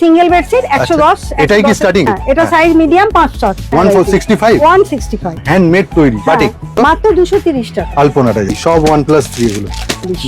Single bedsheet 110 এটাই কি starting? এটা সাইজ মিডিয়াম 500 1465 165 হ্যান্ডমেড তৈরি বাটিক মাত্র 230 টাকা। আলপনাটা সব 1+3 এগুলো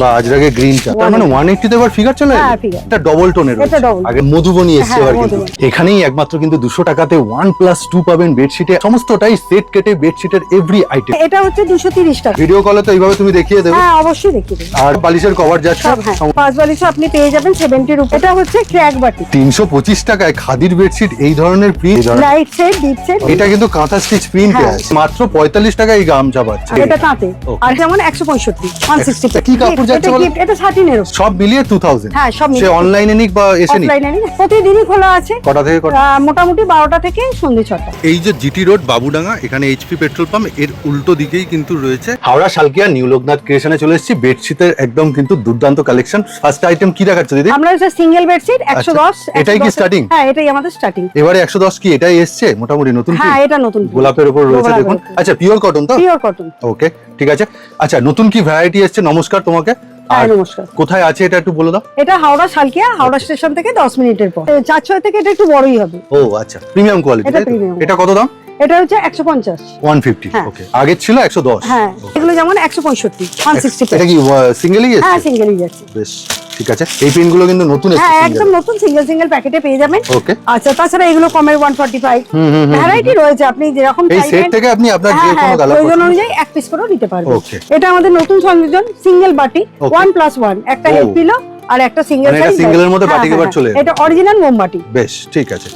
বা আজরাকে গ্রিনটা তার মানে 180 তে এবার ফিগার চলে হ্যাঁ, figure। এটা ডবল টোনের এটা double। আগে মধুবনী এসছে হ্যাঁ, এবার কিন্তু মধুবনী। এখানেই একমাত্র কিন্তু 200 টাকাতে 1+2 পাবেন বেডশিটে সমস্তটাই সেট কেটে বেডশিটের এভরি আইটেম। এটা হচ্ছে 230 টাকা। ভিডিও কলে তো এইভাবে তুমি দেখিয়ে দেবে হ্যাঁ অবশ্যই দেখিয়ে দেব। আর বালিশের কভার যাচ্ছে সব হ্যাঁ 5 বালিশও আপনি পেয়ে যাবেন 70 রুপি। এটা হচ্ছে ক্র্যাক বাটি 325 টাকায় খাদির বেডশিট এই ধরনের print light set deep set. এটা কিন্তু কাঁথা স্টিচ প্রিন্টে হ্যাঁ। আছে মাত্র 45 টাকায় এই গামছা পাচ্ছে এটা তাঁতে Okay. আর যেমন 165 160 কি কাপড় যাচ্ছে বলো? এটা 13 এর উপর। সব মিলিয়ে 2000 হ্যাঁ, সব সে মিলিয়ে। অনলাইনে নিক বা এসে নিক অফলাইনে প্রতিদিনই খোলা আছে কটা থেকে কটা মোটামুটি 12টা থেকে সন্ধ্যে 6টা। এই যে জিটি রোড বাবুডাঙ্গা এখানে এইচপি পেট্রোল পাম্প এর উল্টো দিকেই কিন্তু রয়েছে হাওড়া শালকিয়া নিউ লোকনাথ ক্রিয়েশনে চলে এসেছি বেডশিটের একদম কিন্তু দুর্দান্ত কালেকশন ফার্স্ট আইটেম কি দেখাচ্ছ দিদি আমরা হচ্ছে সিঙ্গেল বেডশিট 110 এটাই কি 110 starting? হ্যাঁ এটাই আমাদের স্টার্টিং। এবারে 110 কি এটাই এসছে মোটামুটি নতুন কি হ্যাঁ এটা নতুন গোলাপের উপর রয়েছে গোলাপের দেখুন উপর। আচ্ছা পিওর কটন তো পিওর কটন। ওকে ঠিক আছে আচ্ছা নতুন কি ভ্যারাইটি এসছে নমস্কার তোমাকে হ্যাঁ আর নমস্কার। কোথায় আছে এটা একটু বলে দাও এটা হাওড়া শালকিয়া হাওড়া স্টেশন থেকে 10 মিনিটের পর 4-6 থেকে এটা একটু বড়ই হবে। ও আচ্ছা প্রিমিয়াম কোয়ালিটি এটা premium। এটা কত দাম এটা হচ্ছে 150 150 হ্যাঁ। ওকে আগে ছিল 110 হ্যাঁ এগুলো যেমন 165 160 এটা কি সিঙ্গেলই হ্যাঁ এসছে সিঙ্গেলই যাচ্ছে। বেশ ঠিক আছে এই পেন গুলো কিন্তু নতুন এসেছে হ্যাঁ single। একদম নতুন সিঙ্গেল সিঙ্গেল প্যাকেটে পেয়ে যাবেন। ওকে আচ্ছা তাছাড়া এগুলো কমের 145 ভ্যারাইটি রয়েছে আপনি যেরকম এই চাইবেন। সেট থেকে আপনি আপনার যে হ্যাঁ কোনো হ্যাঁ কালার প্রয়োজন অনুযায়ী এক পিস করেও নিতে পারবেন। Okay. এটা আমাদের নতুন সংযোজন সিঙ্গেল বাটি Okay. 1+1 একটা Oh. হেড পিলো আর একটা সিঙ্গেল মানে এটা single এর মধ্যে বাটি এবার চলে এলো। এটা অরিজিনাল মোমবাটি। বেশ ঠিক আছে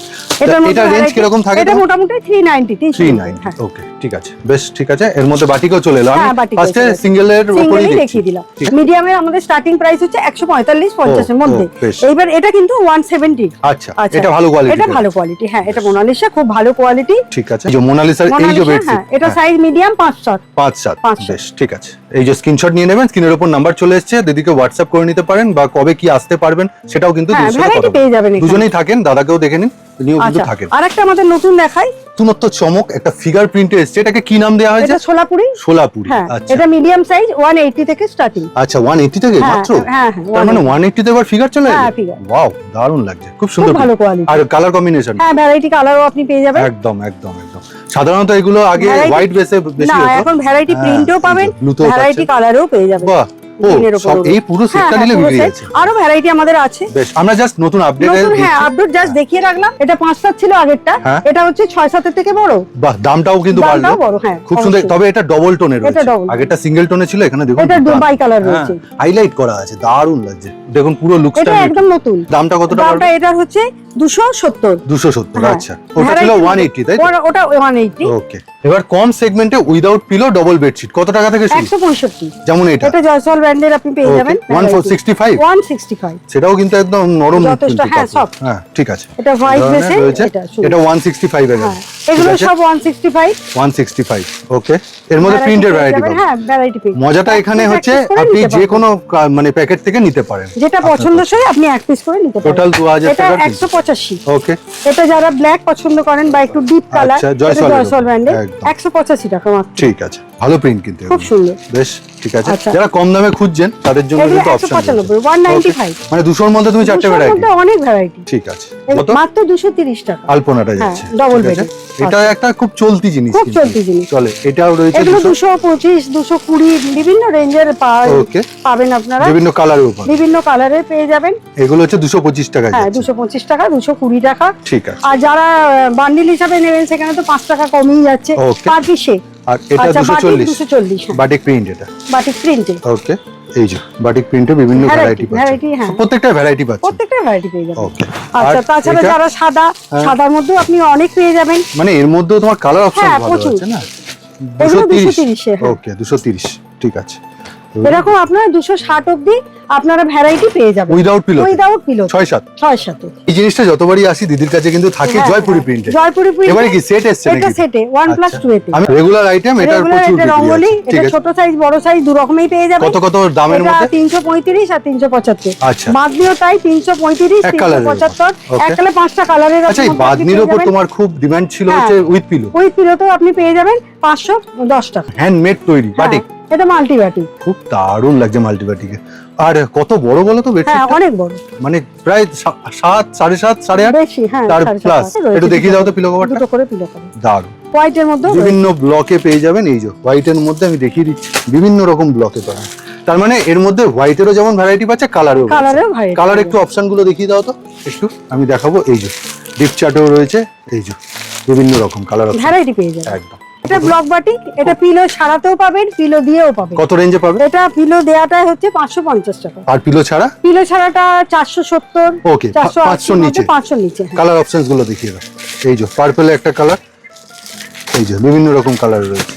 এটার মধ্যে এটা রেঞ্জ variety- কি রকম থাকে এটা মোটামুটি 390 390 হ্যাঁ ওকে ঠিক আছে বেশ ঠিক আছে এর মধ্যে বাটিকও চলে এলো আমি হ্যাঁ, বাটিকও ফার্স্টে চলে এলো। সিঙ্গেল এর উপরই সিঙ্গেলই দেখছি দেখিয়ে দিলাম। ঠিক আছে। মিডিয়ামের আমাদের স্টার্টিং প্রাইস হচ্ছে 145-50 এর ও, মধ্যে। বেশ। এইবার এটা কিন্তু 170। আচ্ছা এটা ভালো কোয়ালিটি এটা ভালো কোয়ালিটি হ্যাঁ এটা মোনালিসা খুব ভালো কোয়ালিটি। ঠিক আছে এই যে মোনালিসার এই যে বেডশিট হ্যাঁ এটা সাইজ মিডিয়াম 5-7 5-7 5-7 বেশ ঠিক আছে এই যে স্ক্রিনশট নিয়ে নেবেন স্ক্রিনের উপর নাম্বার চলে এসেছে দিদিকে হোয়াটসঅ্যাপ করে নিতে পারেন বা কবে কি আসতে পারবেন সেটাও কিন্তু হ্যাঁ, দিদির সাথে variety কথা পেয়ে বলবেন। যাবেন এখানে। দুজনেই থাকেন দাদাকেও দেখে নিন তিনিও কিন্তু আচ্ছা থাকেন আরেকটা আমাদের নতুন দেখাই নতুনত্ব চমক একটা ফিগার প্রিন্টে এসেছে এটাকে কি নাম দেওয়া হয়েছে এটা সোলাপুরি। সোলাপুরি হ্যাঁ আচ্ছা এটা মিডিয়াম সাইজ 180 থেকে স্টার্টিং। আচ্ছা 180 থেকে হ্যাঁ, মাত্র হ্যাঁ, হ্যাঁ, তার মানে 180 তে এবার ফিগার চলে হ্যাঁ, এলো figure। ওয়াও দারুণ লাগছে খুব খুব সুন্দর ভালো print। কোয়ালিটি। আর কালার কম্বিনেশন হ্যাঁ ভ্যারাইটি কালারও আপনি পেয়ে যাবেন। একদম একদম একদম সাধারণত এগুলো আগে Variety- হোয়াইট বেসে বেশি না হতো এখন ভ্যারাইটি হ্যাঁ, প্রিন্টও এই যে পাবেন blue-তেও ভ্যারাইটি পাচ্ছেন। কালারও পেয়ে যাবেন। বাহ ও গ্রিনের উপর সব এই পুরো সেটটা নিলে পুরো বিক্রি set। আছে আরো ভ্যারাইটি আমাদের আছে। বেশ আমরা জাস্ট নতুন আপডেট নতুন হ্যাঁ আপডেট জাস্ট দেখিয়ে রাখলাম। এটা 5-7 ছিল আগেরটা হ্যাঁ। এটা হচ্ছে 6-7 থেকে বড়। বাহ দামটাও কিন্তু বাড়লো দামটাও বড় হ্যাঁ খুব সুন্দর অবশ্যই। তবে এটা ডবল টোনের এটা রয়েছে double। আগেটা সিঙ্গেল টোনে ছিল এখানে দেখুন এটা বাই কালার রয়েছে। হাইলাইট করা আছে দারুণ লাগছে দেখুন পুরো লুকসটা এটা একদম নতুন। দামটা কতটা দামটা এটার হচ্ছে 270। 270 হ্যাঁ। আচ্ছা ওটা ছিল Variety 180 তাই ওটা 180 ওকে এবার কম সেগমেন্টে উইদাউট পিলো ডবল বেডশিট কত টাকা থেকে শুরু 165। যেমন এটা এটা জয়সওয়াল ব্র্যান্ডের আপনি পেয়ে যাবেন 165 165। সেটাও কিন্তু একদম নরম যথেষ্ট, কিন্তু হ্যাঁ, কাপড়। soft। হ্যাঁ ঠিক আছে এটা হোয়াইট এই ধরনের বেসে রয়েছে। এটা শুরু। এটা 165 এর হ্যাঁ এগুলো সব 165 165 ওকে এর মধ্যে প্রিন্টের ভ্যারাইটি পাবেন হ্যাঁ ভ্যারাইটি পেয়ে মজাটা এখানে হচ্ছে আপনি যে কোনো মানে প্যাকেট থেকে নিতে পারেন যেটা পছন্দসই আপনি এক পিস করে নিতে পারেন। টোটাল 2000 এটা টাকা 185। ওকে এটা যারা ব্ল্যাক পছন্দ করেন বা একটু ডিপ কালার আচ্ছা, এটা জয়সওয়ালের জয়সওয়াল ব্র্যান্ডের একদম। 185 টাকা মাত্র। ঠিক আছে ভালো প্রিন্ট কিন্তু খুব এগুলো। সুন্দর। বেশ ঠিক আছে আচ্ছা। যারা কম দামে খুঁজছেন তাদের জন্য এগুলো কিন্তু অপশন 195 195 মানে 200 এর মধ্যে তুমি চারটে দুশোর ভ্যারাইটি মধ্যে অনেক ভ্যারাইটি। ঠিক আছে কত মাত্র 230 টাকা। আলপনাটা হ্যাঁ, যাচ্ছে double ঠিক আছে? bedded। এটা একটা খুব চলতি জিনিস খুব কিন্তু। চলতি জিনিস। চলে এটাও রয়েছে এগুলো 200 225 220 বিভিন্ন রেঞ্জের ওকে পাবেন আপনারা। বিভিন্ন কালারের উপর বিভিন্ন কালারের পেয়ে যাবেন। এগুলো হচ্ছে 225 টাকা হ্যাঁ যাচ্ছে 225 টাকা 220 টাকা। ঠিক আছে আর যারা বান্ডিল হিসাবে নেবেন সেখানে তো 5 টাকা কমই যাচ্ছে Okay. পার পিসে। আর এটা আচ্ছা, বাটিক 240 240 হ্যাঁ। বাটিক প্রিন্ট এটা বাটিক প্রিন্টে ওকে এই যে বাটিক প্রিন্টে বিভিন্ন ভ্যারাইটি ভ্যারাইটি হ্যাঁ প্রত্যেকটা ভ্যারাইটি পাচ্ছেন প্রত্যেকটা ভ্যারাইটি পেয়ে যাবেন। ওকে আচ্ছা তাছাড়া যারা সাদার মধ্যেও আপনি অনেক পেয়ে যাবেন। মানে এর মধ্যেও তোমার কালার অপশন হ্যাঁ, ভালো প্রচুর। আছে না এগুলো 230 230 হ্যাঁ। ওকে 230 ঠিক আছে এরকম আপনারা 260 অবধি আপনারা ভ্যারাইটি পেয়ে যাবেন উইদাউট পিলো উইদাউট পিলো 6-7 6-7 এই জিনিসটা যতবারই আসি দিদির কাছে কিন্তু থাকে হ্যাঁ, জয়পুরি হ্যাঁ। প্রিন্টে জয়পুরি প্রিন্টে এবারে কি সেট এসছে এটা নাকি সেটে 1+2 এতে আমি রেগুলার আইটেম এটার রেগুলার প্রচুর এটা বিক্রি রঙ্গোলি আছে। ঠিক এটা আছে ছোট সাইজ বড় সাইজ দু রকমেই পেয়ে যাবেন। কত কত দামের এটা মধ্যে 335 আর 375 আচ্ছা। বাদনিও তাই 335 এক কালারের উপর। 375 Okay. এক কালারে 5টা কালারের আচ্ছা এই বাদনির উপর তোমার খুব ডিমান্ড ছিল হ্যাঁ। হচ্ছে উইথ পিলো ওই পিলোতেও আপনি পেয়ে যাবেন 510 টাকা। হ্যান্ডমেড তৈরি হ্যাঁ, বাটিক এটা মাল্টিবাটি। খুব দারুণ লাগছে মাল্টিবাটিকে। আর কত বড় বলো তো বেডশিট? হ্যাঁ অনেক বড়, মানে প্রায় 7, 7.5, 8.5 বেশি। হ্যাঁ তার 7.5 প্লাস। একটু দেখিয়ে দাও তো পিলো কভারটা। দুটো করে পিলো কভার দারুণ, হোয়াইটের মধ্যে বিভিন্ন ব্লকে পেয়ে যাবেন। এই যে হোয়াইটের মধ্যে আমি দেখিয়ে দিচ্ছি, বিভিন্ন রকম ব্লকে পাবেন। তার মানে এর মধ্যে হোয়াইটেরও যেমন ভ্যারাইটি পাচ্ছে, কালারেও variety কালার একটু অপশন গুলো দেখিয়ে দাও তো একটু, আমি দেখাবো। এই যে ডিপ চার্টও রয়েছে, এই যে বিভিন্ন রকম কালার ভ্যারাইটি পেয়ে যাবেন। একদম। এটা ব্লক বাটিক, এটা পিলো ছাড়াতেও পাবেন, পিলো দিয়েও পাবেন। কত রেঞ্জে পাবে? এটা পিলো দেয়াটা হচ্ছে 550 টাকা। আর পিলো ছাড়া? পিলো ছাড়াটা 470, ওকে, 500 নিচে। 500 নিচে। কালার অপশনস গুলো দেখিয়ে দাও। এই যে পার্পল একটা কালার, এই যে বিভিন্ন রকম কালার রয়েছে।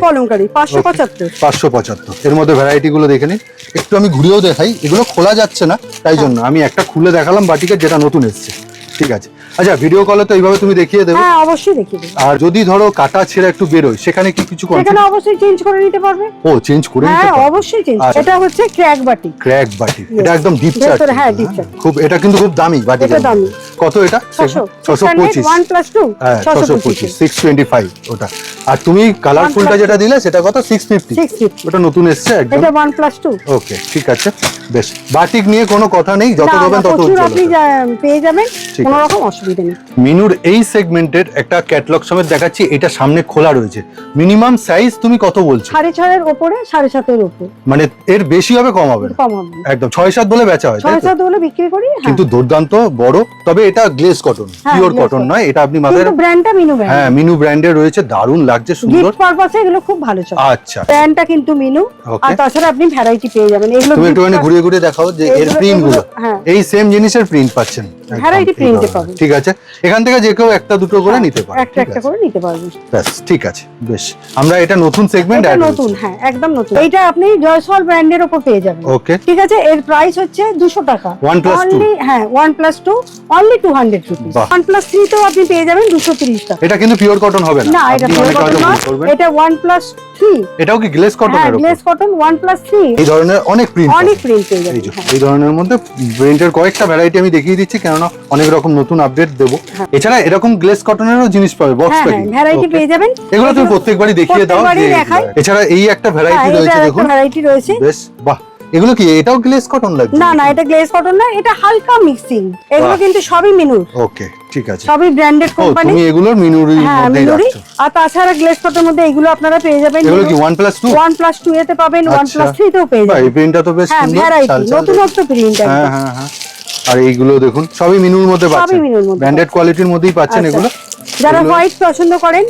কলমকারি 575। 575 এর মধ্যে ভ্যারাইটি গুলো দেখে নিন। একটু আমি ঘুরেও দেখাই, এগুলো খোলা যাচ্ছে না তাই জন্য আমি একটা খুলে দেখালাম বাটিকে, যেটা নতুন এসেছে। ঠিক আছে, আচ্ছা ভিডিও কলে তো এইভাবে তুমি দেখিয়ে দেবে? হ্যাঁ অবশ্যই দেখিয়ে দেব। আর যদি ধরো কাটা ছেঁড়া একটু বেরোয়, সেখানে কি কিছু সেখানে অবশ্যই চেঞ্জ করে নিতে পারবে। ও চেঞ্জ করে নিতে হ্যাঁ পারবে? অবশ্যই চেঞ্জ। আচ্ছা। এটা হচ্ছে ক্র্যাক বাটি। ক্র্যাক বাটি, এটা একদম ডিপ ভেতরে, চার্ট। হ্যাঁ, deep chart। খুব, এটা কিন্তু খুব দামি বাটি। এটা দামি। কত এটা? 625 1+2 হ্যাঁ 625 625 ওটা। আর তুমি কালারফুলটা যেটা দিলে সেটা কত? 650। 650 ওটা নতুন এসেছে একদম। এটা 1+2। ওকে ঠিক আছে, বেশ। বাটিক নিয়ে কোনো কথা নেই, যত দেবেন তত প্রচুর উজ্জ্বল আপনি হবে। পেয়ে যাবেন, ঠিক কোনো আছে। রকম অসুবিধা নেই। মিনুর এই সেগমেন্টের একটা ক্যাটালগ সমেত দেখাচ্ছি, এটা সামনে খোলা রয়েছে। মিনিমাম সাইজ তুমি কত বলছো? 6.5 এর উপরে, 7.5 এর উপরে। মানে এর বেশি হবে কম হবে না? কম হবে না। একদম 6-7 বলে বেচা হয়, তাই তো? 6.5 বলে বিক্রি করি। হ্যাঁ। কিন্তু দুর্দান্ত বড়, তবে এটা গ্লেজ কটন, হ্যাঁ, পিওর glaze কটন cotton। নয়। এটা আপনি মাথায় কিন্তু ব্র্যান্ডটা মিনু ব্র্যান্ড। হ্যাঁ মিনু ব্র্যান্ডের রয়েছে, দারুণ লাগছে, সুন্দর। গিফট পারপাসে এগুলো খুব ভালো চলে। আচ্ছা, ব্র্যান্ডটা কিন্তু মিনু। Okay. আর তাছাড়া আপনি ভ্যারাইটি পেয়ে যাবেন। এগুলো তুমি gift একটুখানি pack- ঘুরিয়ে ঘুরিয়ে দেখাও যে এর এগুলো- প্রিন্ট গুলো। হ্যাঁ। এই সেম জিনিসের প্রিন্ট পাচ্ছেন একদম Variety এই print এ ধরনের। পাবেন। ঠিক আছে, এখান থেকে যে কেউ একটা দুটো করে নিতে পারে। একটা একটা করে নিতে পারবেন। ব্যাস ঠিক আছে, বেশ। আমরা এটা নতুন সেগমেন্ট এটা অ্যাড নতুন, হ্যাঁ একদম নতুন। এইটা আপনি জয়সওয়াল ব্র্যান্ডের উপর পেয়ে যাবেন। ওকে, ঠিক আছে, এর প্রাইস হচ্ছে 200 টাকা। 1+2 Only, হ্যাঁ 1+2 অনলি 200 রুপিস। বাহ। 1+3 তেও আপনি পেয়ে যাবেন 230 টাকা। এটা কিন্তু পিওর কটন হবে না। না, এটা আপনি পিওর অনেকে কটন হয়তো না, ভুল করবেন। এটা 1+3। এটাও কি গ্লেজ হ্যাঁ কটনের উপর? Glaze cotton 1+3। এই ধরনের অনেক প্রিন্ট অনেক প্রিন্ট পেয়ে এই যাবেন। যে হ্যাঁ। এই ধরনের মধ্যে প্রিন্টের কয়েকটা ভ্যারাইটি আমি দেখিয়ে দিচ্ছি, কেননা অনেক রকম নতুন আপডেট দেবো। এছাড়া এরকম গ্লেজ কটনেরও জিনিস পাবে, বক্স হ্যাঁ প্যাকিং। ভ্যারাইটি পেয়ে যাবেন। এগুলো তুমি প্রত্যেকবারই দেখিয়ে দাও। প্রত্যেকবারই যে দেখাই। এছাড়া এই একটা ভ্যারাইটি হ্যাঁ, রয়েছে, এটা দেখুন একটা ভ্যারাইটি রয়েছে। বেশ। বাহ, এগুলো কি এটাও গ্লেজ কটন লাগছে? না না, এটা গ্লেজ কটন না, এটা হালকা মিক্সিং। এগুলো বাহ। কিন্তু সবই মিনুর, ওকে ঠিক আছে। সবই ব্র্যান্ডেড ও কোম্পানি। তুমি এগুলোর মিনুরি হ্যাঁ মধ্যেই মিনুরি। রাখছো। আর তাছাড়া গ্লেজ কটনের মধ্যে এগুলো আপনারা পেয়ে যাবেন। এগুলো কি 1+2? 1+2 এতে পাবেন, আচ্ছা। 1+3 তেও পেয়ে বাহ, যাবেন। এই প্রিন্টটা তো বেশ হ্যাঁ সুন্দর, ভ্যারাইটি, চাল চাল নতুনত্ব প্রিন্ট হ্যাঁ একদম। হ্যাঁ হ্যাঁ। আর এইগুলো দেখুন সবই মিনুর মধ্যে পাচ্ছেন, মিনুর মধ্যে ব্র্যান্ডেড কোয়ালিটির মধ্যেই পাচ্ছেন আচ্ছা। এগুলো। যারা এগুলো- হোয়াইট পছন্দ করেন,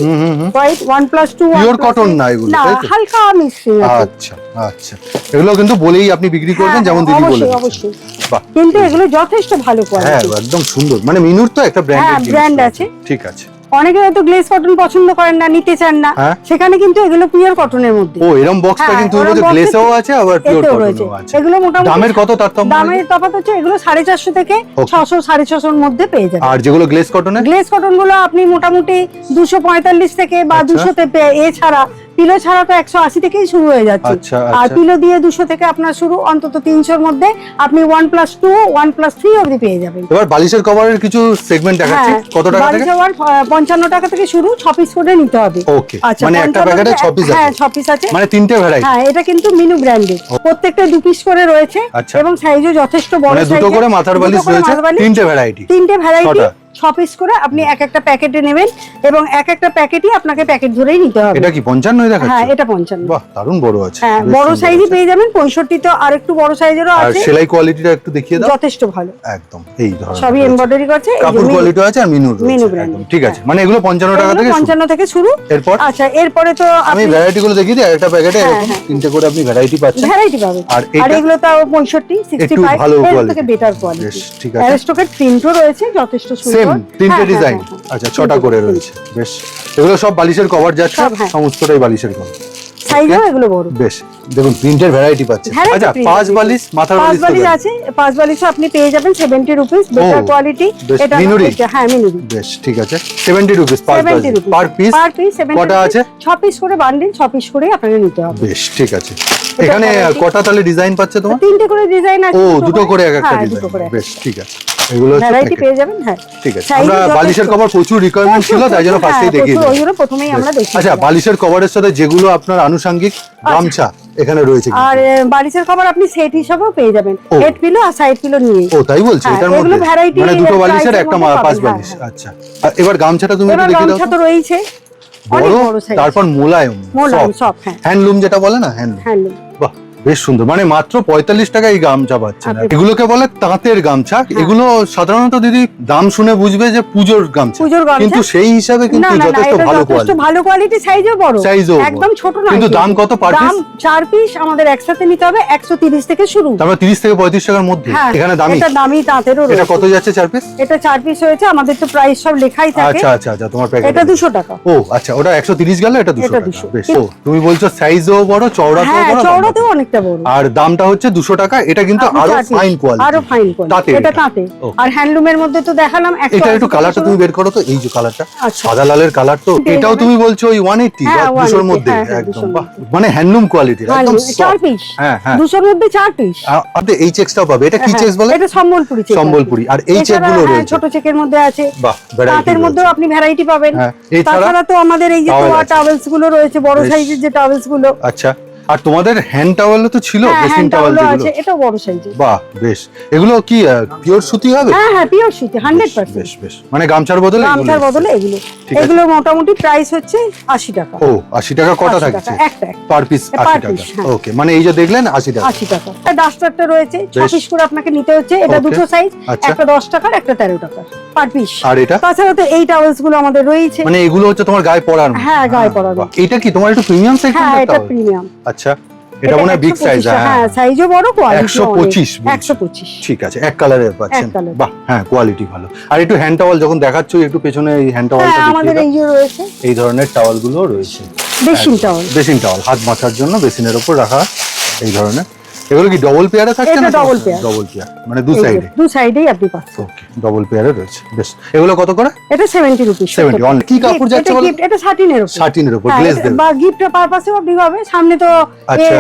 হোয়াইট 1+2 Pure cotton না এগুলো, না, তাই তো? হালকা মিক্সিং আছে। আচ্ছা আচ্ছা, এগুলো কিন্তু বলেই আপনি বিক্রি করবেন, হ্যাঁ, যেমন দিদি অবশ্যই, বলে অবশ্যই। বাহ, কিন্তু এগুলো যথেষ্ট ভালো হ্যাঁ কোয়ালিটি। একদম সুন্দর। মানে মিনুর তো একটা হ্যাঁ, ব্র্যান্ডেড brand আছে। ঠিক আছে। অনেকে হয়তো গ্লেজ কটন পছন্দ করেন না, নিতে চান না, হ্যাঁ। সেখানে কিন্তু এগুলো পিওর কটনের মধ্যে। ও এরকম বক্সটা হ্যাঁ, কিন্তু ওরম box গ্লেসেও এ- আছে, আবার পিওর এতেও রয়েছে। কটনও আছে। এগুলো মোটামুটি দামের কত তারতম্য? দামের তফাৎ হচ্ছে, এগুলো 450 থেকে Okay. 600 650 এর মধ্যে পেয়ে যাবেন। আর যেগুলো গ্লেস কটনে? গ্লেজ কটন গুলো আপনি মোটামুটি 245 থেকে বা আচ্ছা। 200 তে এছাড়া পিলো ছাড়া তো 180 থেকেই শুরু হয়ে যাচ্ছে। আচ্ছা, আর আচ্ছা। পিলো দিয়ে 200 থেকে আপনার শুরু, অন্তত 300 এর মধ্যে আপনি 1+2 1+3 অবধি পেয়ে যাবেন। এবার বালিশের কভারের কিছু সেগমেন্ট দেখাচ্ছি। হ্যাঁ, কত টাকা থেকে? 55 টাকা থেকে শুরু, 6 পিস করে নিতে হবে। ওকে, মানে একটা প্যাকেটে 6 পিস হ্যাঁ আছে, 6 পিস আছে। মানে তিনটে ভ্যারাইটি। হ্যাঁ এটা কিন্তু মিনু ব্র্যান্ডের, প্রত্যেকটা 2 পিস করে রয়েছে আচ্ছা। এবং সাইজও যথেষ্ট বড় মানে দুটো সাইজের। করে মাথার দুটো বালিশ করে রয়েছে, মাথার বালিশ, তিনটে ভ্যারাইটি। তিনটে ভ্যারাইটি, ছটা। 6 পিস করে আপনি এক একটা প্যাকেটে নেবেন এবং এক একটা প্যাকেটই আপনাকে প্যাকেট ধরেই নিতে হবে। এটা কি 55 হ্যাঁ দেখাচ্ছে? এটা 55। বাহ, দারুণ বড় আছে। হ্যাঁ বেশ বড় সুন্দর সাইজই আছে। পেয়ে যাবেন। 65 তো আর একটু বড় সাইজেরও আর আছে, সেলাই কোয়ালিটিটা একটু দেখিয়ে দাও। যথেষ্ট ভালো। একদম এই ধরনের সবই এমব্রয়ডারি করছে, এই যে কাপড় মিনু। কোয়ালিটি আছে, আর মিনুর মিনু রয়েছে brand। একদম ঠিক আছে। মানে এগুলো 55 টাকা এগুলো থেকে শুরু। 55 থেকে শুরু। এরপর আচ্ছা এরপরে তো আমি আপনি ভ্যারাইটি গুলো দেখিয়ে দিই। একটা প্যাকেটে হ্যাঁ, এরকম হ্যাঁ। তিনটে করে আপনি ভ্যারাইটি পাচ্ছেন। ভ্যারাইটি পাবেন। আর আর এটা এগুলো তাও 65 একটু 65 ভালো এর quality। থেকে বেটার কোয়ালিটি। বেশ ঠিক আছে। অ্যারিস্টোকেট প্রিন্টও রয়েছে, যথেষ্ট সুন্দর। সেম তিনটে হ্যাঁ, ডিজাইন। হ্যাঁ, হ্যাঁ। আচ্ছা 6টা করে রয়েছে। বেশ, এগুলো সব বালিশের কভার যাচ্ছে, সব, হ্যাঁ। সমস্তটাই বালিশের কভার। সাইজও এগুলো বড়। বেশ, দেখুন প্রিন্টের ভ্যারাইটি পাচ্ছেন। Variety আচ্ছা print 5 আছে। বালিশ, মাথার 5 বালিশ তো বালিশ দেন। আছে, 5 বালিশও আপনি পেয়ে যাবেন 70 রুপিস, বেটার ও, কোয়ালিটি। বেশ, এটা মিনুরি? হ্যাঁ মিনুরি। বেশ ঠিক আছে, 70 রুপিস পার 70 বালিশ, rupees per piece. Per piece 70 কটা আছে? 6 পিস করে বান্ডিল, 6 পিস করে আপনাকে নিতে হবে। বেশ ঠিক আছে। এখানে variety। কটা তাহলে ডিজাইন পাচ্ছে তোমার? তিনটে করে ডিজাইন আছে। ও দুটো করে এক একটা হ্যাঁ, ডিজাইন। দুটো করে। বেশ ঠিক আছে, এগুলো হচ্ছে ভ্যারাইটি packet। পেয়ে যাবেন। হ্যাঁ ঠিক আছে। Size আমরা যথেষ্ট। বালিশের কভার প্রচুর রিকোয়ারমেন্ট ছিল, তাই জন্য হ্যাঁ, ফার্স্টেই দেখিয়ে প্রচুর, দিই। ওই জন্য প্রথমেই আমরা দেখি। আচ্ছা বালিশের কভারের সাথে যেগুলো আপনার আনুষঙ্গিক গামছা, এখানে রয়েছে আর বালিশের কভার আপনি সেট হিসাবেও পেয়ে যাবেন, ও। হেড পিলো আর সাইড পিলো নিয়ে। ও তাই বলছো, হ্যাঁ, এটার এগুলো মধ্যে variety মানে দুটো এর বালিশের price এর একটা মধ্যে পাঁচ পাবেন, বালিশ। হ্যাঁ, আচ্ছা, আর এবার গামছাটা তুমি একটু এবার দেখে দাও। গামছা তো রয়েছে অনেক বড়, বড় সাইজ, তারপর মোলায়েম মোলায়েম সব, হ্যাঁ হ্যান্ডলুম যেটা বলে না, হ্যান্ডলুম। হ্যান্ডলুম। বাহ, বেশ সুন্দর। মানে মাত্র 45 টাকায় এই গামছা পাচ্ছেন। আপনি- এগুলোকে বলে তাঁতের গামছা। এগুলো সাধারণত দিদি দাম শুনে বুঝবে যে পুজোর গামছা, পুজোর গামছা। কিন্তু সেই হিসাবে না কিন্তু না না, যথেষ্ট এটা ভালো যথেষ্ট কোয়ালিটি। ভালো কোয়ালিটি, সাইজও বড়, সাইজও একদম ছোট নয়। কিন্তু দাম কত পার দাম পিস? 4 পিস আমাদের একসাথে নিতে হবে 130 থেকে শুরু। তারপর 30 থেকে 35 টাকার মধ্যে। হ্যাঁ, এখানে দামি, এটা দামি তাঁতেরও এটা রয়েছে। কত যাচ্ছে 4 পিস? এটা 4 পিস হয়েছে, আমাদের তো প্রাইস সব লেখাই থাকে। আচ্ছা আচ্ছা আচ্ছা, তোমার প্যাকেট এটা 200 টাকা। ও আচ্ছা, ওটা 130 গেল, এটা 200 এটা টাকা। 200 বেশ। ও, তুমি বলছো সাইজও বড়, চওড়াতেও হ্যাঁ, বড়, চওড়াতেও অনেকটা বড়। আর দামটা হচ্ছে 200 টাকা। এটা কিন্তু আপনি আরো 4 piece, ফাইন কোয়ালিটি, আরো ফাইন কোয়ালিটি। তাঁতের এটা এটা। তাঁতে। ও। আর হ্যান্ডলুমের মধ্যে তো দেখালাম এটা একটু কালারটা তুমি বের করো তো, এই যে কালারটা আচ্ছা। সাদা লালের কালার, তো পেয়ে এটাও যাবেন। তুমি বলছো ওই 180 বা হ্যাঁ, 200 এর 180, মধ্যে, হ্যাঁ, হ্যাঁ, একদম 200 বাহ, মানে হ্যান্ডলুম কোয়ালিটির একদম 4 soft। পিস। হ্যাঁ হ্যাঁ, 200 এর মধ্যে 4 পিস। আপনি এই চেকসটাও পাবে। এটা কি চেকস বলে? এটা সম্বলপুরি চেক। সম্বলপুরি। আর এই চেক গুলো রয়েছে ছোট চেকের মধ্যে আছে। বাহ, ভ্যারাইটি তাঁতের মধ্যেও আপনি ভ্যারাইটি পাবেন। হ্যাঁ, এছাড়া তাছাড়া তো আমাদের এই যে towel তোয়া আছে। টাওয়েলস গুলো রয়েছে, বড় বেশ। সাইজের যে টাওয়েলস গুলো। আচ্ছা, আর তোমাদের হ্যান্ড টাওয়েলও তো ছিল, হ্যাঁ, ড্রেসিং হ্যান্ড টাওয়েল টাওয়েলও যেগুলো। আছে, এটাও বড় সাইজের। বাহ, বেশ। এগুলো কি পিওর সুতি হবে? হ্যাঁ হ্যাঁ, পিওর সুতি, বেশ 100%। বেশ বেশ। মানে গামছার বদলে এগুলো গামছার এসছে। বদলে এগুলো। ঠিক আছে। এগুলো মোটামুটি প্রাইস হচ্ছে 80 টাকা। ও, 80 টাকা কটা 80 থাকছে? টাকা, একটা। পার পিস per 80 টাকা। piece, হ্যাঁ। ওকে, মানে এই যে দেখলেন 80 টাকা। 80 টাকা। ডাস্টারটা রয়েছে 6 বেশ। পিস করে আপনাকে নিতে হচ্ছে। এটা Okay. দুটো সাইজ, আচ্ছা। একটা 10 টাকার, একটা 13 টাকার পার পিস। আর এটা তাছাড়া তো এই টাওয়েলস গুলো আমাদের রয়েছে। মানে এগুলো হচ্ছে তোমার গায়ে পরার মতো। হ্যাঁ, গায়ে পরার বাহ, মতো। এটা কি তোমার একটু প্রিমিয়াম হ্যাঁ, সেগমেন্টের এটা টাওয়েল? প্রিমিয়াম। আচ্ছা, এটা মনে হয় বিগ সাইজ। হ্যাঁ, সাইজও বড়, কোয়ালিটি 125 বলছো। 125। ঠিক আছে, এক কালারের পাচ্ছেন। এক colour। বাহ, হ্যাঁ, কোয়ালিটি ভালো। আর একটু হ্যান্ড টাওয়াল যখন দেখাচ্ছ, একটু পেছনে এই হ্যান্ড হ্যাঁ, টাওয়ালটা আমাদের দেখিয়ে এই যে রয়েছে দাও। এই ধরনের টাওয়াল গুলো রয়েছে। Basin towel. বেসিন টাওয়াল, হাত মোছার জন্য বেসিনের উপর রাখা এই ধরনের। এগুলো কি ডবল পেয়ারে থাকছে এটা না? double pair। ডবল পেয়ার, মানে দু সাইডে। দু সাইডেই আপনি পাচ্ছেন। ওকে, ডবল পেয়ারে রয়েছে। বেশ, এগুলো কত করে? এটা 70 রুপিস। 70 অনলি। কি কাপড় যাচ্ছে বলো? এটা সাটিনের উপর। শার্টিনের উপর হ্যাঁ, গ্লেজ দেবে। বা গিফট পারপাসেও আপনি পাবে। সামনে তো আচ্ছা,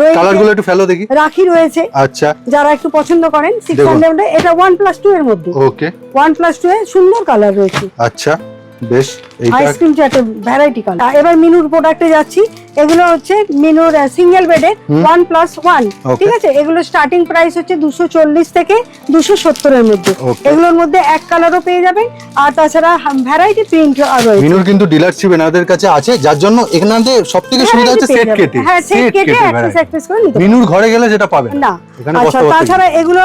রয়েছে কালার গুলো একটু ফেলো দেখি। রাখি রয়েছে, আচ্ছা, যারা একটু পছন্দ করেন। 600 এটা 1+2 এর মধ্যে। ওকে, 1+2 এ সুন্দর কালার রয়েছে। আচ্ছা, বেশ। এইটা আইসক্রিম চাটে ভ্যারাইটি কালার। এবার মিনুর প্রোডাক্টে যাচ্ছি। এগুলো হচ্ছে মিনুর সিঙ্গেল বেডের 1+1। Okay. ঠিক আছে, এগুলো স্টার্টিং প্রাইস হচ্ছে 240 থেকে 270 এর মধ্যে। Okay. এগুলোর মধ্যে এক কালারও পেয়ে যাবেন, আর তাছাড়া ভ্যারাইটি প্রিন্ট রয়েছে। মিনুর কিন্তু ডিলারশিপ এনাদের কাছে আছে, যার জন্য এখানে সবথেকে সুবিধা হচ্ছে সেট কেটে। হ্যাঁ, সেট কেটে variety। এক পিস করে নিতে পারেন। মিনুর ঘরে গেলে যেটা পাবেন না, এখানে আচ্ছা, বস্তা ভর্তি। তাছাড়া এগুলো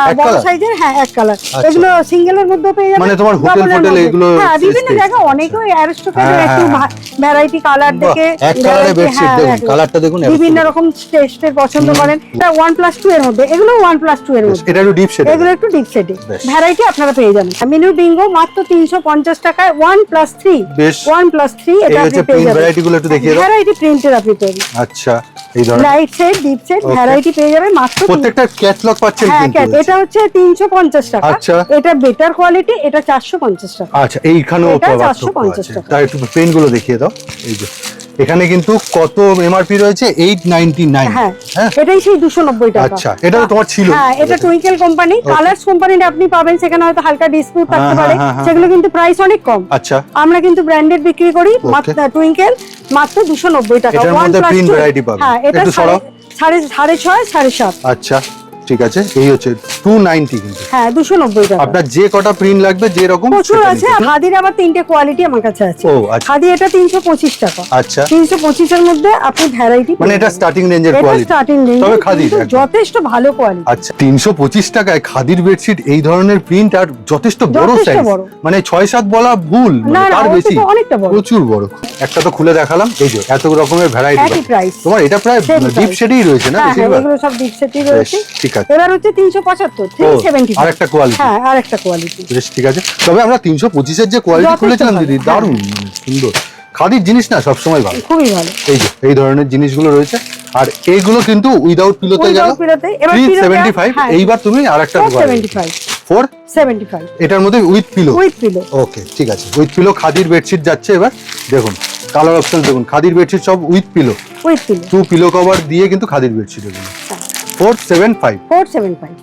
এক বড় colour? সাইজের, হ্যাঁ, এক কালার। আচ্ছা। এগুলো সিঙ্গেলের মধ্যে পেয়ে যাবেন। মানে তোমার হোটেল double এর ফোটেল মধ্যে। এগুলো হ্যাঁ, বিভিন্ন space। জায়গায় অনেকে অ্যারিস্টোক্র্যাট হ্যাঁ, একটু হ্যাঁ। ভ্যারাইটি কালার বাহ, দেখে এক কালারে variety, বেডশিট হ্যাঁ, দেখুন, একদম। কালারটা দেখুন, বিভিন্ন রকম টেস্টের পছন্দ করেন। এটা 1+2 এর মধ্যে, এগুলো 1+2 এর মধ্যে। এটা একটু ডিপ শেড। এগুলো একটু ডিপ সেটে বেশ। ভ্যারাইটি আপনারা পেয়ে যাবেন। মিনু বিঙ্গো মাত্র 350 টাকায় 1+3। বেশ। 1+3 এই এটা আপনি হচ্ছে পেয়ে প্রিন্ট যাবেন। ভ্যারাইটি গুলো একটু দেখিয়ে দাও। ভ্যারাইটি প্রিন্টের আপনি পেয়ে যাবেন। আচ্ছা, এই ধরনের light set, deep set Okay. Variety পেয়ে যাবেন মাত্র প্রত্যেকটা ক্যাটালগ পাচ্ছেন হ্যাঁ, কিন্তু। এটা হচ্ছে 350 টাকা। আচ্ছা। এটা বেটার কোয়ালিটি, এটা 450 টাকা। আচ্ছা, এইখানেও এটা পার্থক্য 450 আছে। টাকা। তার একটু পেন গুলো দেখিয়ে দাও। এই যে এখানে কিন্তু কত এমআরপি রয়েছে? 899। হ্যাঁ, হ্যাঁ, এটাই সেই 290 টাকা। আচ্ছা, এটা তো তোমার ছিল। হ্যাঁ, এটা টুইঙ্কেল কোম্পানি। কালার্স কোম্পানির আপনি পাবেন, সেখানে হয়তো হালকা ডিসকাউন্ট থাকতে হ্যাঁ, পারে, হ্যাঁ, হ্যাঁ। সেগুলো কিন্তু প্রাইস অনেক কম। আচ্ছা, আমরা কিন্তু ব্র্যান্ডেড বিক্রি করি। মাত্র টুইঙ্কেল মাত্র 290 টাকা। এটার মধ্যে 1+2 print variety পাবেন। হ্যাঁ, এটা একটু সরাও। 6.5 7.5। আচ্ছা, ঠিক আছে। এই হচ্ছে 290 কিন্তু। হ্যাঁ, 290 টাকা। আপনার যে কটা প্রিন্ট লাগবে, যে রকম প্রচুর সেটা আছে। নিতে হবে। খাদির আবার 3টে কোয়ালিটি আমার কাছে আছে। ও, আচ্ছা। খাদি এটা 325 টাকা। আচ্ছা, 325 এর মধ্যে আপনি ভ্যারাইটি মানে এটা স্টার্টিং রেঞ্জের কোয়ালিটি। স্টার্টিং রেঞ্জ, তবে খাদির একদম। যথেষ্ট ভালো কোয়ালিটি। আচ্ছা, 325 টাকায় খাদির বেডশিট, এই ধরনের প্রিন্ট, আর যথেষ্ট বড় যথেষ্ট সাইজ। বড়। মানে 6-7 বলা ভুল, না, মানে না, তার ওর বেশি। থেকে অনেকটা বড়। প্রচুর বড়। একটা তো খুলে দেখালাম, এই যে এত রকমের ভ্যারাইটি। একই price। তোমার এটা প্রায় Same ডিপ price। শেডেই রয়েছে না হ্যাঁ, হ্যাঁ, বেশিরভাগ? এগুলো সব ডিপ সেটই বেশ, রয়েছে। ঠিক আছে। এবার হচ্ছে 375, ও, 370। আরেকটা কোয়ালিটি। হ্যাঁ, আরেকটা কোয়ালিটি। বেশ, ঠিক আছে। তবে আমরা 325 এর যে কোয়ালিটি যথেষ্ট খুলেছিলাম ভালো, দিদি, হ্যাঁ। দারুণ, মানে সুন্দর। খাদির জিনিস না সবসময় ভালো। খুবই ভালো। এই যে এই ধরনের জিনিসগুলো রয়েছে, আর এইগুলো কিন্তু উইদাউট পিলোতে গেল Without pillow তে, এবার pillow তে, 375। হ্যাঁ, এইবার তুমি আরেকটা 475 75 এটার মধ্যে with pillow. With pillow. Okay, ঠিক আছে। উইথ পিলো খাদির বেডশিট যাচ্ছে। এবার দেখুন কালার অপশন দেখুন, খাদির বেডশিট সব with pillow. With pillow 2 pillow cover দিয়ে কিন্তু খাদির বেডশিট এগুলো। 475। 475।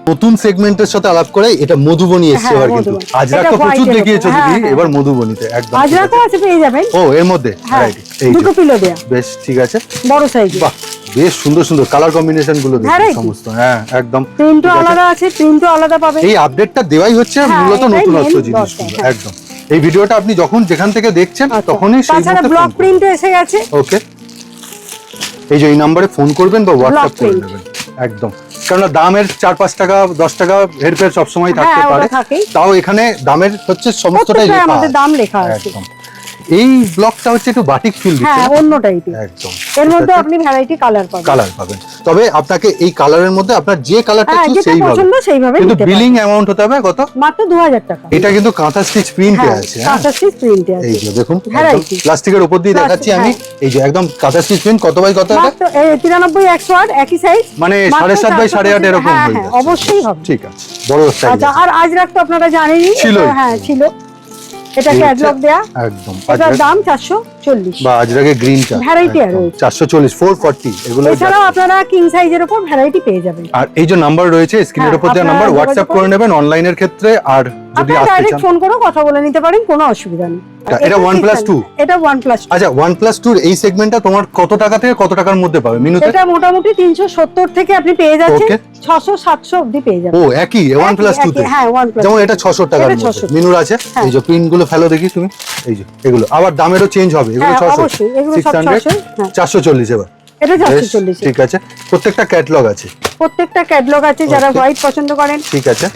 নতুন সেগমেন্টের সাথে আলাপ করে এটা মধুবনী এসছে হ্যাঁ, এবার কিন্তু মধুবনী। আজরাক এটা তো প্রচুর white এর দেখিয়েছো উপর। দিদি, হ্যাঁ, হ্যাঁ। এবার মধুবনীতে একদম ঠিক আজরাকও আছে। আছে, পেয়ে যাবেন। ও এর মধ্যে হ্যাঁ, variety, এই যে। দুটো পিলো দেয়া, বেশ ঠিক আছে, বড় সাইজে। বাহ বেশ সুন্দর সুন্দর কালার কম্বিনেশন গুলো দেখুন Variety। সমস্ত, হ্যাঁ একদম প্রিন্টও ঠিক আছে। আলাদা আছে, প্রিন্টও আলাদা পাবেন। এই আপডেটটা দেওয়াই হচ্ছে হ্যাঁ, মূলত এটাই নতুনত্ব main জিনিসগুলো, দরকার, হ্যাঁ। একদম। এই ভিডিওটা আপনি যখন যেখান থেকে দেখছেন আচ্ছা। তখনই সেই তাছাড়া ব্লক প্রিন্ট এসে গেছে। ওকে, এই যে এই নাম্বারে ফোন করবেন বা হোয়াটসঅ্যাপ করে print। নেবেন একদম, কেননা দামের 4-5 টাকা 10 টাকা হেরফের সবসময় থাকতে হ্যাঁ, ওটা পারে, থাকেই। তাও এখানে দামের হচ্ছে সমস্তটাই প্রত্যেকটায় লেখা আমাদের আছে। দাম লেখা আছে। একদম। এই ব্লকটা হচ্ছে একটু বাটিক ফিল দিচ্ছে হ্যাঁ, না? অন্য টাইপের। একদম এর মধ্যে ঠিক আছে। আপনি ভ্যারাইটি কালার পাবেন। কালার পাবেন, তবে আপনাকে এই কালারের মধ্যে আপনার যে কালারটা হ্যাঁ, চুজ যেটা সেইভাবে, পছন্দ সেইভাবে কিন্তু নিতে বিলিং পারবেন। অ্যামাউন্ট হতে হবে কত? মাত্র 2000 টাকা। এটা কিন্তু কাঁথা স্টিচ প্রিন্টে হ্যাঁ, আছে, হ্যাঁ কাঁথা স্টিচ প্রিন্টে আছে। এই যে দেখুন Variety। প্লাস্টিকের উপর দিয়ে Plastic, দেখাচ্ছি আমি, হ্যাঁ। এই যে একদম কাঁথা স্টিচ প্রিন্ট, কত বাই কত এটা? মাত্র 93 108 একই সাইজ। মানে মাত্র 7.5 বাই 8.5 এরকম হ্যাঁ, হয়ে হ্যাঁ, যাচ্ছে। অবশ্যই হবে। ঠিক আছে, বড় সাইজ আচ্ছা, আর আজরাক তো আপনারা জানেনই, ছিলই। এটা, হ্যাঁ ছিল, এটা ক্যাটালগ দেয়া। একদম এটার দাম 440। বা আজরাকে গ্রিনটা Variety আর রয়েছে। 440 440 এগুলো এছাড়াও আপনারা কিং সাইজের উপর ভ্যারাইটি পেয়ে যাবেন। আর এই যে নাম্বার রয়েছে স্ক্রিনের হ্যাঁ, উপর দেওয়া আপনারা নাম্বার, যোগাযোগ হোয়াটসঅ্যাপ করে করুন। নেবেন অনলাইনের ক্ষেত্রে, আর যদি আপনারা আসতে ডাইরেক্ট চান ফোন করে কথা বলে নিতে পারেন, কোনো অসুবিধা নেই। এটা OnePlus 2? এটা OnePlus 2। আচ্ছা OnePlus 2 এই সেগমেন্টটা তোমার কত টাকা থেকে কত টাকার মধ্যে পাবে মিনুতে? এটা মোটামুটি 370 থেকে আপনি পেয়ে যাচ্ছেন Okay। 600 700 অবধি পেয়ে যাবেন। ও একই OnePlus 2 তে, হ্যাঁ, OnePlus। যেমন এটা 600 টাকার এটা মধ্যে 600 মিনুর আছে। হ্যাঁ। এই যে প্রিন্ট গুলো ফেলো দেখি তুমি, এই যে এগুলো আবার দামেরও চেঞ্জ হবে, এগুলো হ্যাঁ, 600 অবশ্যই, এগুলো সব 600 600, হ্যাঁ। 440 এবার এটা বেশ, 440। ঠিক আছে, প্রত্যেকটা ক্যাটালগ আছে, প্রত্যেকটা ক্যাটালগ আছে, যারা Okay। হোয়াইট পছন্দ করেন। ঠিক আছে।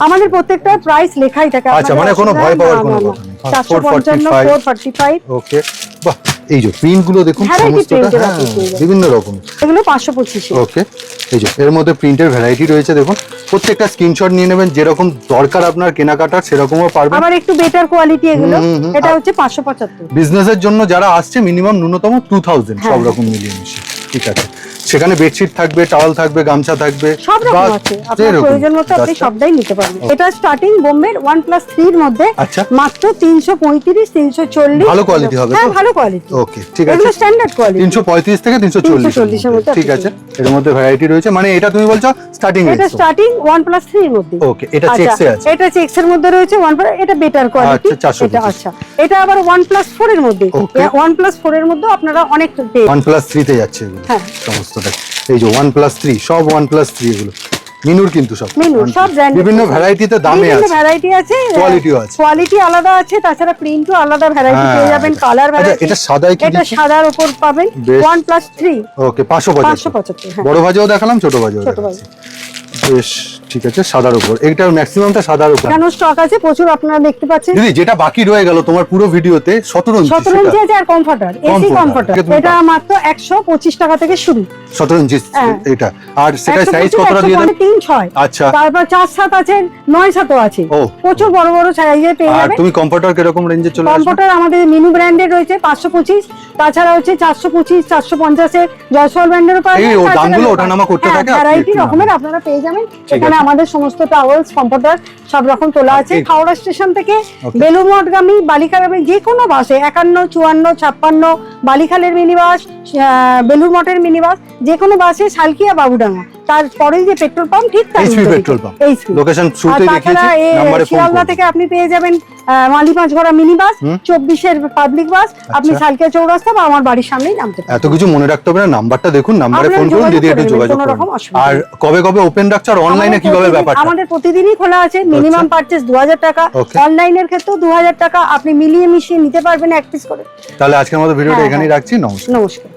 আমাদের প্রত্যেকটা প্রাইস লেখাই থাকে। আচ্ছা, আপনাদের মানে কোনো অসুবিধা ভয় পাওয়ার না, কোনো না, কথা নেই। না। 455 445 ওকে, বাহ এই যে প্রিন্ট গুলো দেখুন Variety সমস্তটা, print এর হ্যাঁ আপনি পেয়ে যাবেন। বিভিন্ন রকম। এগুলো 525। ওকে, এই যে এর মধ্যে প্রিন্টের ভ্যারাইটি রয়েছে দেখুন, প্রত্যেকটা স্ক্রিনশট নিয়ে নেবেন, যেরকম দরকার আপনার কেনাকাটার সেরকমও পারবেন। আবার একটু বেটার কোয়ালিটি এগুলো। হুম, হুম, এটা আর- হচ্ছে 575। বিজনেসের জন্য যারা আসছে মিনিমাম ন্যূনতম 2000 হ্যাঁ, সব রকম মিলিয়ে মিশিয়ে, ঠিক আছে। সেখানে বেডশিট থাকবে, টাওয়াল থাকবে, গামছা থাকবে, সব রকম বা আছে, আপনার যেরকম, প্রয়োজন মতো আপনি just সবটাই নিতে পারবেন। Okay। এটা স্টার্টিং বোম্বের OnePlus 3 এর মধ্যে আচ্ছা। মাত্র 335 340। ভালো quality হবে তো? হ্যাঁ, ভালো কোয়ালিটি। ওকে, ঠিক আছে। এগুলো স্ট্যান্ডার্ড কোয়ালিটি। 335 থেকে 340 340 এর মধ্যে ঠিক আপনি আছে। এর মধ্যে ভ্যারাইটি রয়েছে, মানে এটা তুমি বলছো স্টার্টিং এটা রেট। স্টার্টিং OnePlus 3 এর মধ্যে। ওকে, এটা আচ্ছা, চেকসে আছে। এটা চেকস এর মধ্যে রয়েছে OnePlus, এটা বেটার কোয়ালিটি। আচ্ছা, 425 এটা আচ্ছা, এটা আবার OnePlus 4 এর মধ্যে। Okay। OnePlus 4 এর মধ্যে আপনারা অনেক পেয়ে। OnePlus 3 তে যাচ্ছে এগুলো হ্যাঁ। সমস্তটা, এই যে OnePlus 3 সব OnePlus 3 এগুলো মিনুর, কিন্তু সব মেনু সব ব্র্যান্ডেড, বিভিন্ন ভ্যারাইটিতে দামে বিভিন্ন আছে, ভ্যারাইটি আছে, কোয়ালিটিও আছে। কোয়ালিটি আলাদা আছে, তাছাড়া প্রিন্টও আলাদা ভ্যারাইটি হ্যাঁ, পেয়ে যাবেন, কালার আচ্ছা, ভ্যারাইটি। এটা সাদায় কি এটা দিচ্ছে? সাদার উপর পাবেন বেশ। OnePlus 3 ওকে 575 575। হ্যাঁ, বড় ভাজেও দেখালাম, ছোট ভাজেও ছোট দেখাচ্ছি, বেশ ঠিক আছে। সাদার উপর, এটার ম্যাক্সিমামটা সাদার উপর। কেন স্টক আছে প্রচুর, আপনারা দেখতে পাচ্ছেন। দিদি যেটা বাকি রয়ে গেল তোমার পুরো ভিডিওতে 17 ইঞ্চি, 17 ইঞ্চি আছে, আর কমফর্টার, এসি Comforter। কমফর্টার। এটা তুমি এটা পাও। মাত্র 125 টাকা থেকে শুরু। 17 ইঞ্চি হ্যাঁ। এটা, আর সেটা সাইজ 125, কতটা দিয়ে দেন? 3 6। আচ্ছা, তারপর 4 7 আছে, 9 7 আছে। ও। প্রচুর বড় বড় সাইজে পেয়ে আর যাবেন। তুমি কমফর্টার কিরকম রেঞ্জে চলে আসবে? কমফর্টার আমাদের মিনু ব্র্যান্ডের রয়েছে 525, তাছাড়া হচ্ছে 425 450 এর জয়সওয়াল ব্র্যান্ডেরও পাবেন। এই ও দামগুলো ওঠানামা করতে থাকে, আপনি ভ্যারাইটি একটু রকমের আপনারা পেয়ে যাবেন। ঠিক এখানে আছে। আমাদের সমস্ত টাওয়েলস, কমফর্টার সব রকম তোলা আছে। Okay। হাওড়া স্টেশন থেকে Okay। বেলুড়মঠগামী বালিখালের যে কোনো বাসে 51 54 56 বালিখালের মিনি বাস, বেলুড় মঠের মিনি বাস, যে কোনো বাসে সালকিয়া বাবুডাঙ্গা, তারপরেই যে পেট্রোল পাম্প, ঠিক তার HP উল্টো দিকে। Petrol pump. HP। লোকেশন আর শুরুতে তাছাড়া দেখিয়েছি, নম্বরে ফোন শিয়ালদা করুন। থেকে আপনি পেয়ে যাবেন মালিপাঁচঘড়া মিনি বাস, 24-এর পাবলিক বাস। আপনি আচ্ছা। সালকিয়া চৌরাস্তা বা আমার বাড়ির সামনেই নামতে পারেন। এত কিছু মনে রাখতে হবে না, নাম্বারটা দেখুন, নাম্বারে আপনারা ফোন করুন, যোগাযোগ দিদি একটু করে নেবেন, যোগাযোগ কোনো করুন। রকম অসুবিধা আর নেই। কবে কবে ওপেন রাখছো, আর অনলাইনে আমাদের কিভাবে প্রতিদিন- ব্যাপারটা? আমাদের প্রতিদিনই খোলা আছে, মিনিমাম পারচেজ 2000 টাকা, Okay। অনলাইনের ক্ষেত্রেও 2000 টাকা, আপনি মিলিয়ে মিশিয়ে নিতে পারবেন এক পিস করে। তাহলে আজকের মতো ভিডিওটা হ্যাঁ, এখানেই হ্যাঁ। রাখছি, নমস্কার। নমস্কার।